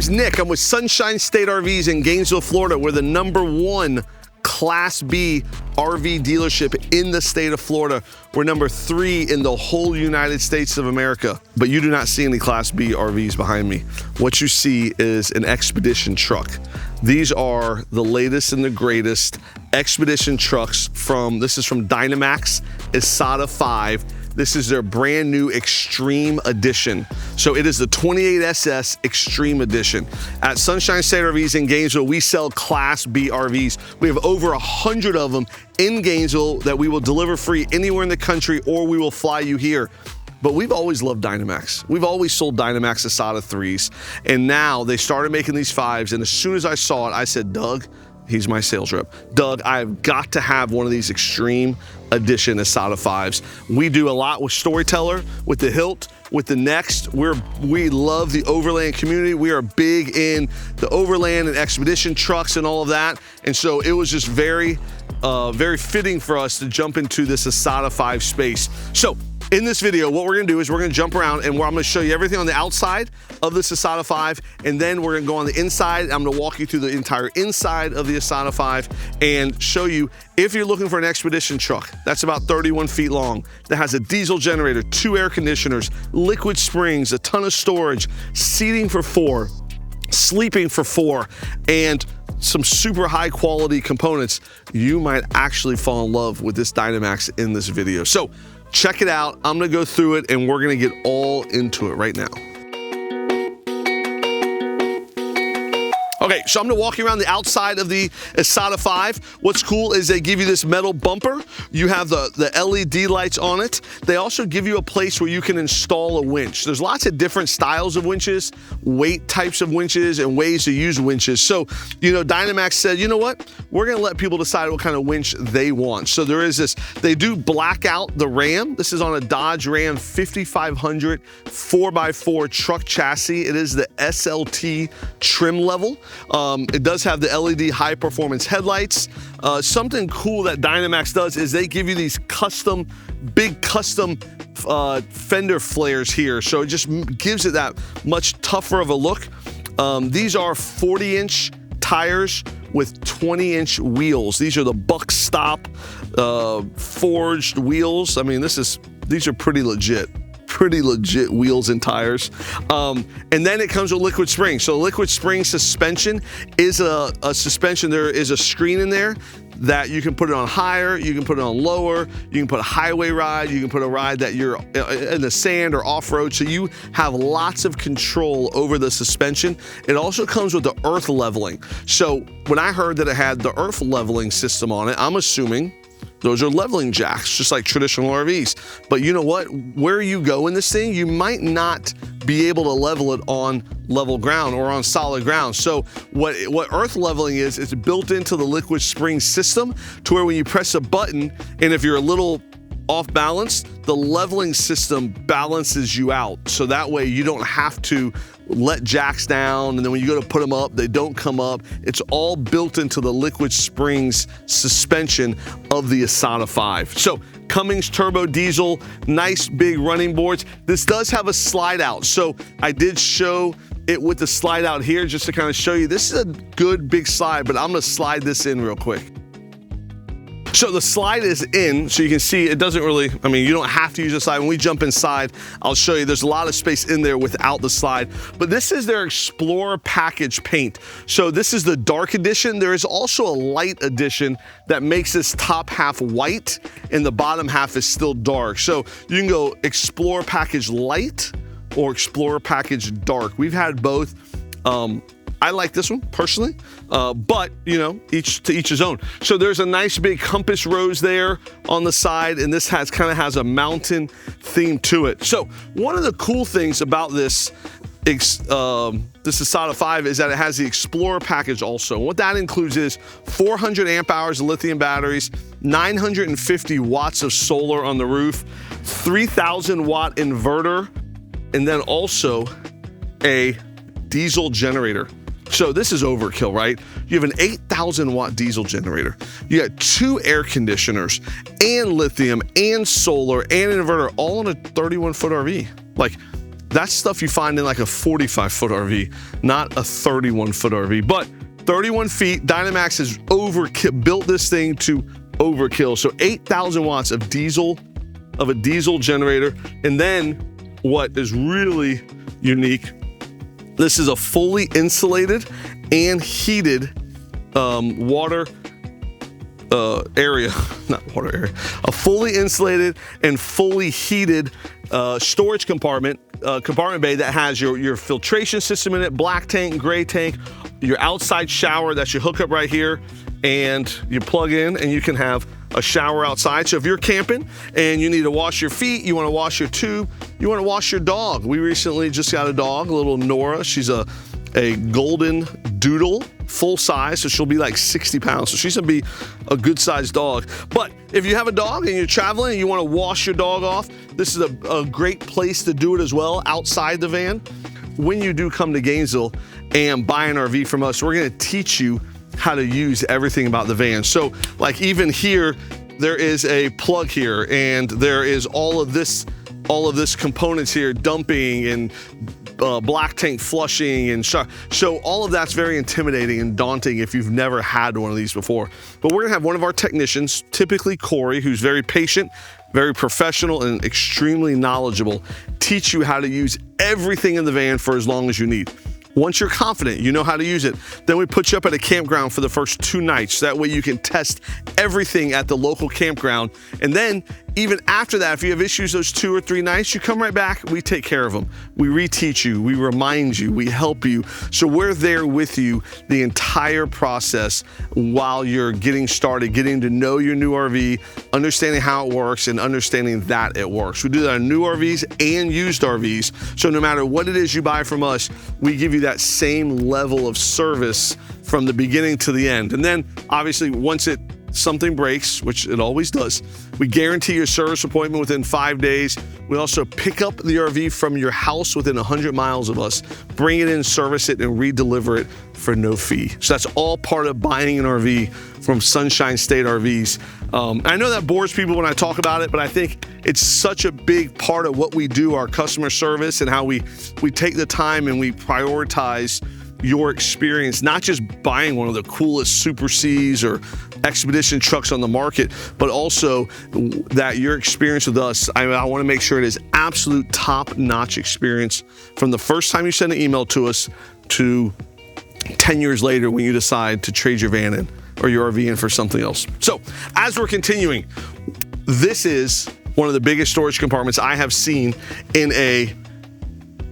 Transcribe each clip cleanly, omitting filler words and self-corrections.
name's Nick. I'm with Sunshine State RVs in Gainesville, Florida. We're the #1 Class B RV dealership in the state of Florida. We're #3 in the whole United States of America. But you do not see any Class B RVs behind me. What you see is an Expedition truck. These are the latest and the greatest Expedition trucks this is from Dynamax ISATA 5. This is their brand new Extreme Edition. So it is the 28SS Extreme Edition. At Sunshine State RVs in Gainesville, we sell Class B RVs. We have over 100 of them in Gainesville that we will deliver free anywhere in the country, or we will fly you here. But we've always loved Dynamax. We've always sold Dynamax ISATA 3s. And now they started making these 5s. And as soon as I saw it, I said, Doug, he's my sales rep. Doug, I've got to have one of these Extreme Edition ISATA 5s. We do a lot with Storyteller, with the Hilt, with the Next. We love the Overland community. We are big in the Overland and Expedition trucks and all of that. And so it was just very fitting for us to jump into this ISATA 5 space. So in this video, what we're gonna do is we're gonna jump around and I'm gonna show you everything on the outside of this ISATA 5, and then we're gonna go on the inside. I'm gonna walk you through the entire inside of the ISATA 5 and show you, if you're looking for an Expedition truck that's about 31 feet long, that has a diesel generator, 2 air conditioners, liquid springs, a ton of storage, seating for 4, sleeping for 4, and some super high quality components, you might actually fall in love with this Dynamax in this video. So check it out. I'm gonna go through it and we're gonna get all into it right now. Okay, so I'm gonna walk you around the outside of the ISATA 5. What's cool is they give you this metal bumper. You have the LED lights on it. They also give you a place where you can install a winch. There's lots of different styles of winches, weight types of winches, and ways to use winches. So, you know, Dynamax said, you know what? We're gonna let people decide what kind of winch they want. So there is this, they do black out the Ram. This is on a Dodge Ram 5500 4x4 truck chassis. It is the SLT trim level. It does have the LED high performance headlights. Something cool that Dynamax does is they give you these big custom fender flares here. So it just gives it that much tougher of a look. These are 40-inch tires with 20-inch wheels. These are the buck stop forged wheels. I mean, these are pretty legit wheels and tires. And then it comes with liquid springs. So liquid spring suspension is a suspension. There is a screen in there that you can put it on higher, you can put it on lower, you can put a highway ride, you can put a ride that you're in the sand or off-road, so you have lots of control over the suspension. It also comes with the earth leveling. So when I heard that it had the earth leveling system on it, I'm assuming those are leveling jacks, just like traditional RVs. But you know what? Where you go in this thing, you might not be able to level it on level ground or on solid ground. So what earth leveling is, it's built into the liquid spring system to where when you press a button, and if you're a little off balance, the leveling system balances you out. So that way you don't have to let jacks down, and then when you go to put them up, they don't come up. It's all built into the liquid springs suspension of the ISATA 5. So Cummins turbo diesel, nice big running boards. This does have a slide out. So I did show it with the slide out here just to kind of show you, this is a good big slide, but I'm gonna slide this in real quick. So the slide is in, so you can see it doesn't really, I mean, you don't have to use the slide. When we jump inside, I'll show you there's a lot of space in there without the slide. But this is their Explorer package paint. So this is the dark edition. There is also a light edition that makes this top half white and the bottom half is still dark. So you can go Explorer package light or Explorer package dark. We've had both. I like this one personally, but you know, each to each his own. So there's a nice big compass rose there on the side, and this kind of has a mountain theme to it. So one of the cool things about this ISATA 5 is that it has the Explorer package also. And what that includes is 400 amp hours of lithium batteries, 950 watts of solar on the roof, 3,000 watt inverter, and then also a diesel generator. So this is overkill, right? You have an 8,000 watt diesel generator. You got 2 air conditioners and lithium and solar and an inverter all on a 31 foot RV. Like, That's stuff you find in like a 45-foot RV, not a 31-foot RV. But 31 feet, Dynamax has built this thing to overkill. So 8,000 watts of a diesel generator. And then what is really unique, this is a fully insulated and heated water area, not water area, a fully insulated and fully heated storage compartment bay that has your filtration system in it, black tank, gray tank, your outside shower. That's your hookup right here, and you plug in and you can have a shower outside. So if you're camping and you need to wash your feet, you want to wash your tube, you want to wash your dog. We recently just got a dog, a little Nora. She's a golden doodle, full size, so she'll be like 60 pounds. So she's gonna be a good sized dog. But if you have a dog and you're traveling and you want to wash your dog off, this is a great place to do it as well, outside the van. When you do come to Gainesville and buy an RV from us, we're gonna teach you how to use everything about the van. So like even here, there is a plug here, and there is all of this components here, dumping and black tank flushing and so all of that's very intimidating and daunting if you've never had one of these before. But we're gonna have one of our technicians, typically Corey, who's very patient, very professional, and extremely knowledgeable, teach you how to use everything in the van for as long as you need. Once you're confident, you know how to use it, then we put you up at a campground for the first 2 nights. That way you can test everything at the local campground. And then even after that, if you have issues those 2 or 3 nights, you come right back, we take care of them. We reteach you, we remind you, we help you. So we're there with you the entire process while you're getting started, getting to know your new RV, understanding how it works, and understanding that it works. We do that on new RVs and used RVs. So no matter what it is you buy from us, we give you that same level of service from the beginning to the end. And then obviously once something breaks, which it always does, we guarantee your service appointment within 5 days. We also pick up the RV from your house within 100 miles of us, bring it in, service it, and re-deliver it for no fee. So that's all part of buying an RV from Sunshine State RVs. I know that bores people when I talk about it, but I think it's such a big part of what we do, our customer service, and how we take the time and we prioritize your experience, not just buying one of the coolest Super Cs or Expedition trucks on the market, but also that your experience with us, I want to make sure it is absolute top-notch experience from the first time you send an email to us to 10 years later when you decide to trade your van in or your RV in for something else. So as we're continuing, this is one of the biggest storage compartments I have seen in a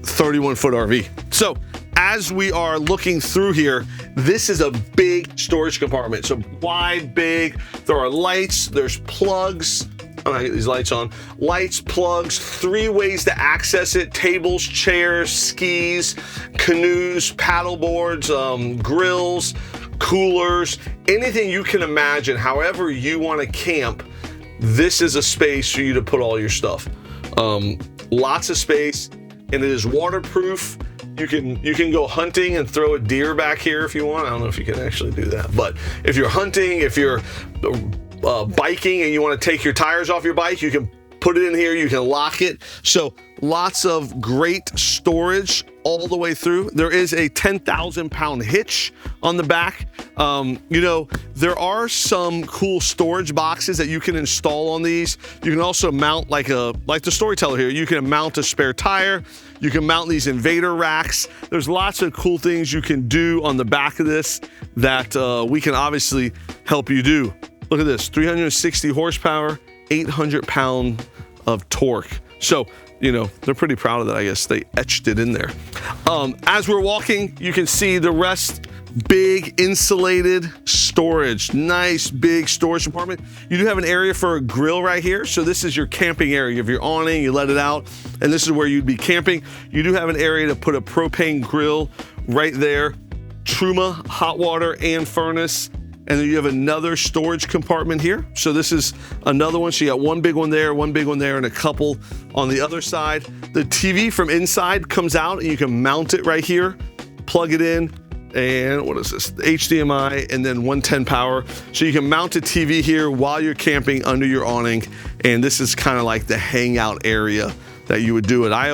31-foot RV. So as we are looking through here, this is a big storage compartment. So wide, big, there are lights, there's plugs. I'm gonna get these lights on. Lights, plugs, 3 ways to access it: tables, chairs, skis, canoes, paddle boards, grills, coolers, anything you can imagine. However you wanna camp, this is a space for you to put all your stuff. Lots of space, and it is waterproof. You can go hunting and throw a deer back here if you want. I don't know if you can actually do that, but if you're hunting, if you're biking and you want to take your tires off your bike, you can put it in here, you can lock it. So lots of great storage all the way through. There is a 10,000-pound hitch on the back. You know, there are some cool storage boxes that you can install on these. You can also mount like the Storyteller here. You can mount a spare tire. You can mount these invader racks. There's lots of cool things you can do on the back of this that we can obviously help you do. Look at this, 360 horsepower, 800 pound of torque. So, you know, they're pretty proud of that. I guess they etched it in there. As we're walking, you can see the rest. Big insulated storage, nice big storage compartment. You do have an area for a grill right here. So this is your camping area. You have your awning, you let it out, and this is where you'd be camping. You do have an area to put a propane grill right there. Truma, hot water and furnace. And then you have another storage compartment here. So this is another one. So you got one big one there, and a couple on the other side. The TV from inside comes out and you can mount it right here, plug it in, and what is this? HDMI and then 110 power. So you can mount a TV here while you're camping under your awning. And this is kind of like the hangout area that you would do it. I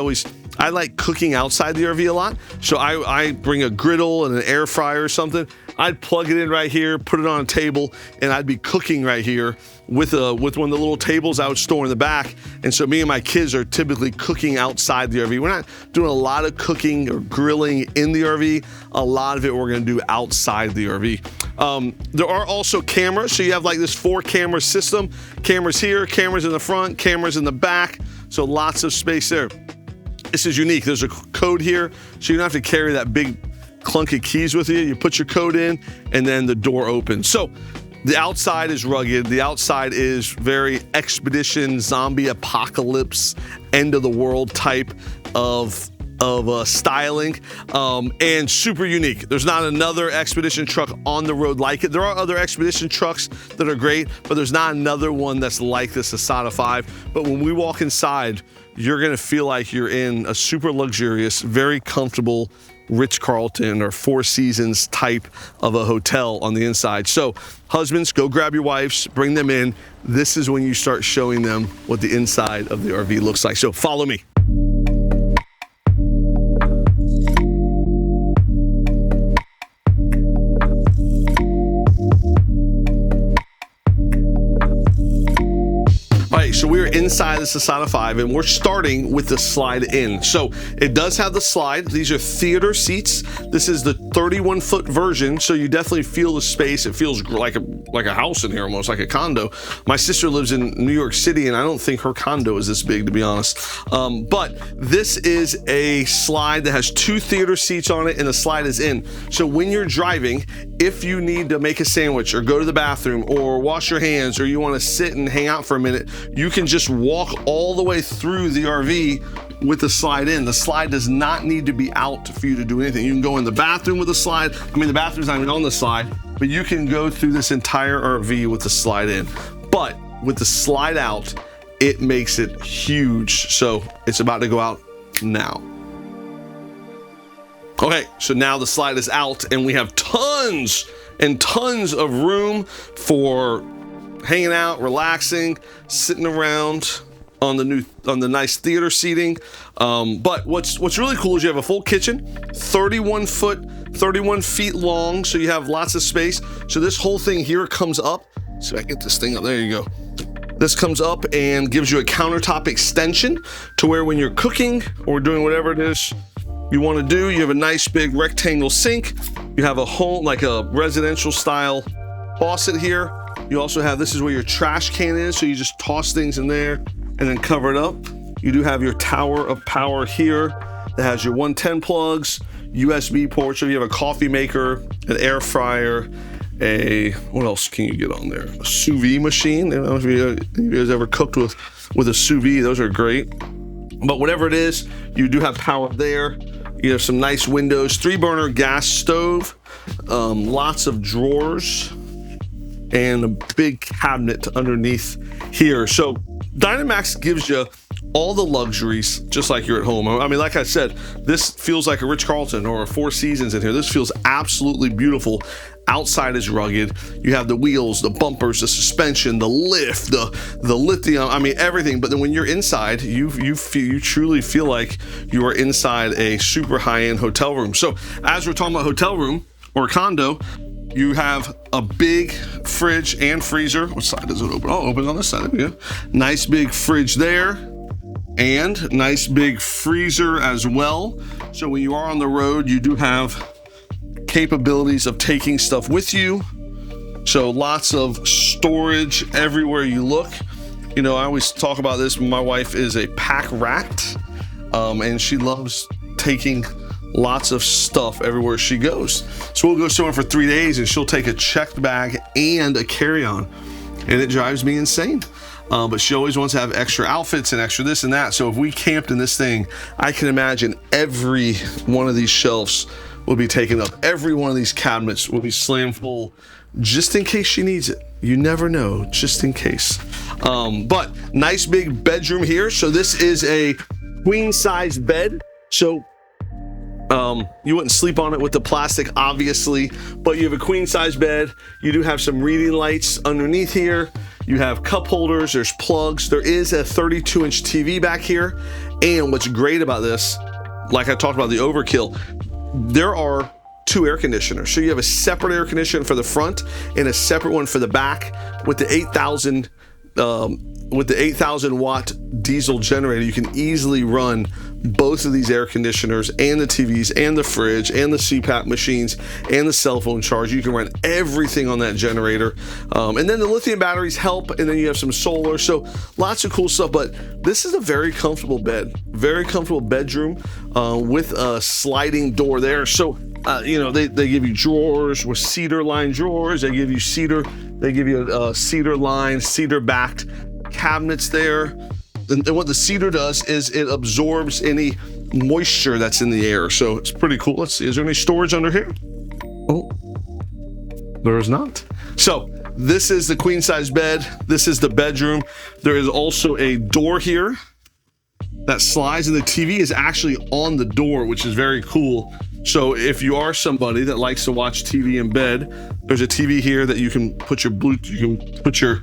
I like cooking outside the RV a lot. So I bring a griddle and an air fryer or something. I'd plug it in right here, put it on a table, and I'd be cooking right here with one of the little tables I would store in the back. And so me and my kids are typically cooking outside the RV. We're not doing a lot of cooking or grilling in the RV. A lot of it we're gonna do outside the RV. There are also cameras. So you have like this 4-camera system. Cameras here, cameras in the front, cameras in the back. So lots of space there. This is unique. There's a code here, so you don't have to carry that big clunky keys with you. You put your code in and then the door opens. So the outside is rugged. The outside is very expedition, zombie apocalypse, end of the world type of styling, and super unique. There's not another expedition truck on the road like it. There are other expedition trucks that are great, but there's not another one that's like this ISATA 5. But when we walk inside, you're gonna feel like you're in a super luxurious, very comfortable Ritz-Carlton or Four Seasons type of a hotel on the inside. So husbands, go grab your wives, bring them in. This is when you start showing them what the inside of the RV looks like. So follow me. So we're inside this ISATA 5 and we're starting with the slide in. So it does have the slide. These are theater seats. This is the 31-foot version, so you definitely feel the space. It feels like a house in here, almost like a condo. My sister lives in New York City and I don't think her condo is this big, to be honest. But this is a slide that has 2 theater seats on it and the slide is in. So when you're driving, if you need to make a sandwich or go to the bathroom or wash your hands or you want to sit and hang out for a minute, you can just walk all the way through the RV with the slide in. The slide does not need to be out for you to do anything. You can go in the bathroom with the slide. I mean, the bathroom's not even on the slide, but you can go through this entire RV with the slide in. But with the slide out, it makes it huge. So it's about to go out now. Okay, so now the slide is out and we have tons and tons of room for hanging out, relaxing, sitting around on the nice theater seating. But what's really cool is you have a full kitchen, 31 feet long, so you have lots of space. So this whole thing here comes up. So I get this thing up, there you go. This comes up and gives you a countertop extension to where when you're cooking or doing whatever it is you want to do, you have a nice big rectangle sink. You have a home, like a residential style faucet here. You also have, this is where your trash can is, so you just toss things in there and then cover it up. You do have your tower of power here that has your 110 plugs, USB port, so you have a coffee maker, an air fryer, what else can you get on there? A sous vide machine. I don't know if you guys ever cooked with a sous vide, those are great. But whatever it is, you do have power there. You have some nice windows, 3-burner gas stove, lots of drawers, and a big cabinet underneath here. So Dynamax gives you all the luxuries just like you're at home. I mean, like I said, this feels like a Ritz-Carlton or a Four Seasons in here. This feels absolutely beautiful. Outside is rugged. You have the wheels, the bumpers, the suspension, the lift, the lithium, I mean, everything. But then when you're inside, you truly feel like you are inside a super high-end hotel room. So as we're talking about hotel room or condo, you have a big fridge and freezer. What side does it open? Oh, it opens on this side. There we go. Nice big fridge there and nice big freezer as well. So when you are on the road, you do have capabilities of taking stuff with you. So lots of storage everywhere you look. You know, I always talk about this. My wife is a pack rat, and she loves taking lots of stuff everywhere she goes. So we'll go somewhere for 3 days and she'll take a checked bag and a carry-on, and it drives me insane. But she always wants to have extra outfits and extra this and that. So if we camped in this thing, I can imagine every one of these shelves will be taken up. Every one of these cabinets will be slammed full just in case she needs it. You never know, just in case. But nice big bedroom here. So this is a queen size bed. So you wouldn't sleep on it with the plastic, obviously, but you have a queen size bed. You do have some reading lights underneath here. You have cup holders, there's plugs. There is a 32-inch TV back here. And what's great about this like I talked about the overkill, there are 2 air conditioners. So you have a separate air conditioner for the front and a separate one for the back. With the 8,000 watt diesel generator, you can easily run both of these air conditioners and the TVs and the fridge and the CPAP machines and the cell phone charger. You can run everything on that generator. And then the lithium batteries help, and then you have some solar. So lots of cool stuff, but this is a very comfortable bed, very comfortable bedroom with a sliding door there. So you know, they give you drawers with cedar lined drawers. They give you cedar lined, cedar backed cabinets there. And what the cedar does is it absorbs any moisture that's in the air. So it's pretty cool. Let's see, is there any storage under here? Oh, there is not. So this is the queen size bed. This is the bedroom. There is also a door here that slides, and the TV is actually on the door, which is very cool. So if you are somebody that likes to watch TV in bed, there's a TV here that you can put your Bluetooth, you can put your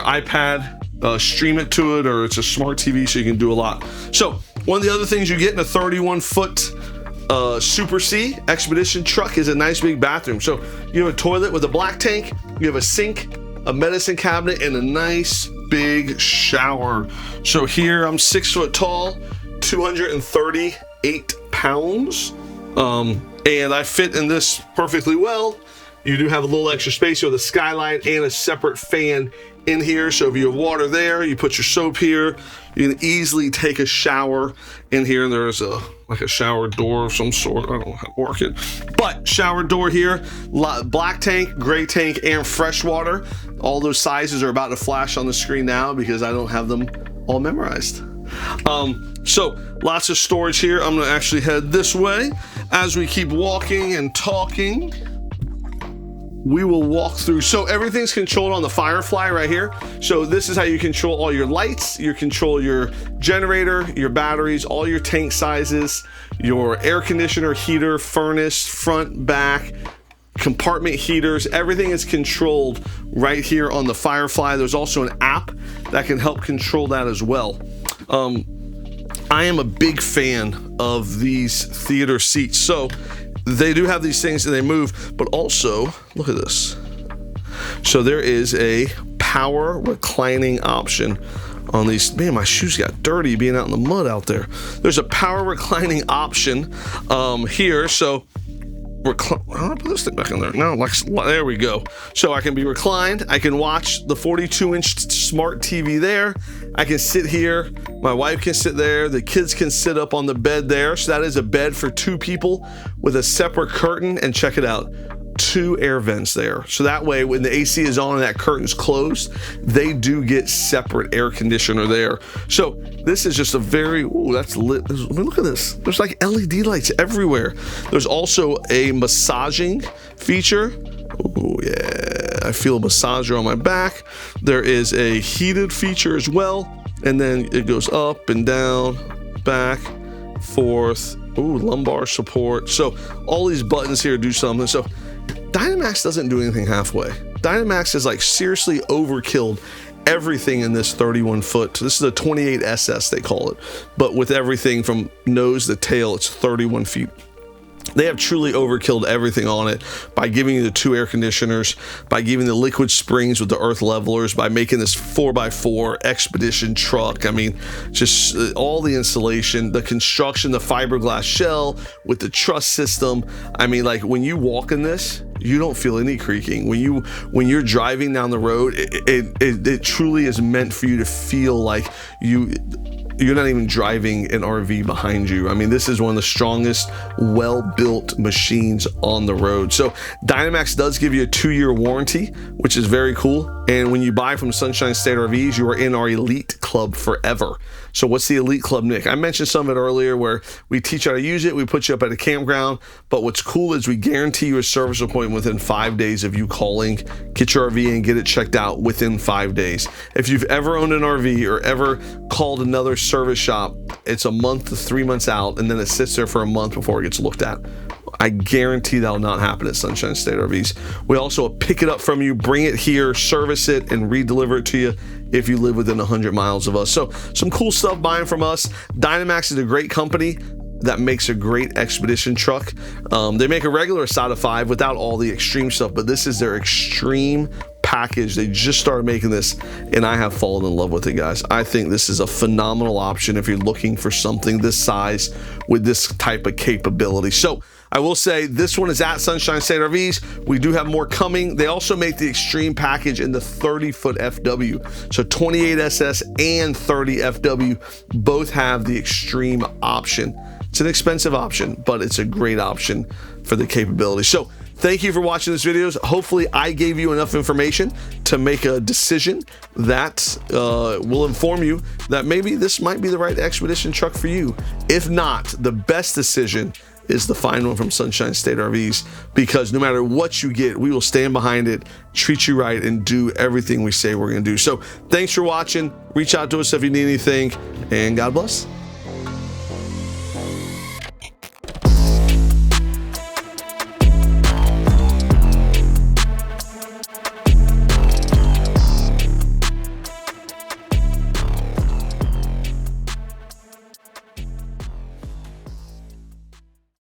iPad, stream it to it, or it's a smart TV, so you can do a lot. So one of the other things you get in a 31-foot Super C Expedition truck is a nice big bathroom. So you have a toilet with a black tank, you have a sink, a medicine cabinet, and a nice big shower. So here I'm 6 foot tall, 238 pounds. And I fit in this perfectly well. You do have a little extra space with a skylight and a separate fan in here. So if you have water there, you put your soap here. You can easily take a shower in here. And there's like a shower door of some sort. I don't know how to work it, but shower door here, black tank, gray tank, and fresh water. All those sizes are about to flash on the screen now because I don't have them all memorized. So lots of storage here. I'm gonna actually head this way. As we keep walking and talking, we will walk through. So everything's controlled on the Firefly right here. So this is how you control all your lights. You control your generator, your batteries, all your tank sizes, your air conditioner, heater, furnace, front, back, compartment heaters. Everything is controlled right here on the Firefly. There's also an app that can help control that as well. I am a big fan of these theater seats. So they do have these things and they move, but also look at this. So there is a power reclining option on these. Man, my shoes got dirty being out in the mud out there. There's a power reclining option here. So I'm gonna put this thing back in there. No, like, there we go. So I can be reclined. I can watch the 42-inch smart TV there. I can sit here. My wife can sit there. The kids can sit up on the bed there. So that is a bed for 2 people with a separate curtain. And check it out, 2 air vents there. So that way, when the AC is on and that curtain's closed, they do get separate air conditioner there. So this is just a very, ooh, that's lit. I mean, look at this. There's like LED lights everywhere. There's also a massaging feature. Oh yeah, I feel a massager on my back. There is a heated feature as well. And then it goes up and down, back, forth. Ooh, lumbar support. So all these buttons here do something. So Dynamax doesn't do anything halfway. Dynamax is like seriously overkilled everything in this 31-foot. This is a 28 SS, they call it. But with everything from nose to tail, it's 31 feet. They have truly overkilled everything on it by giving you the 2 air conditioners, by giving the liquid springs with the earth levelers, by making this 4x4 Expedition truck. I mean, just all the insulation, the construction, the fiberglass shell with the truss system. I mean, like when you walk in this, you don't feel any creaking. When you're driving down the road, it truly is meant for you to feel like you're not even driving an RV behind you. I mean, this is one of the strongest, well-built machines on the road. So Dynamax does give you a 2-year warranty, which is very cool. And when you buy from Sunshine State RVs, you are in our Elite Club forever. So what's the Elite Club, Nick? I mentioned some of it earlier where we teach how to use it. We put you up at a campground. But what's cool is we guarantee you a service appointment within 5 days of you calling. Get your RV and get it checked out within 5 days. If you've ever owned an RV or ever called another service shop, it's a month to 3 months out, and then it sits there for a month before it gets looked at. I guarantee that'll not happen at Sunshine State RVs. We also pick it up from you, bring it here, service it, and re-deliver it to you if you live within 100 miles of us. So some cool stuff buying from us. Dynamax is a great company. that makes a great expedition truck. They make a regular ISATA 5 without all the extreme stuff, but this is their extreme package. They just started making this, and I have fallen in love with it, guys. I think this is a phenomenal option if you're looking for something this size with this type of capability. So I will say this one is at Sunshine State RVs. We do have more coming. They also make the extreme package in the 30-foot FW. So 28 SS and 30 FW both have the extreme option. It's an expensive option, but it's a great option for the capability. So thank you for watching this video. Hopefully I gave you enough information to make a decision that will inform you that maybe this might be the right expedition truck for you. If not, the best decision is to find one from Sunshine State RVs, because no matter what you get, we will stand behind it, treat you right, and do everything we say we're going to do. So thanks for watching. Reach out to us if you need anything, and God bless.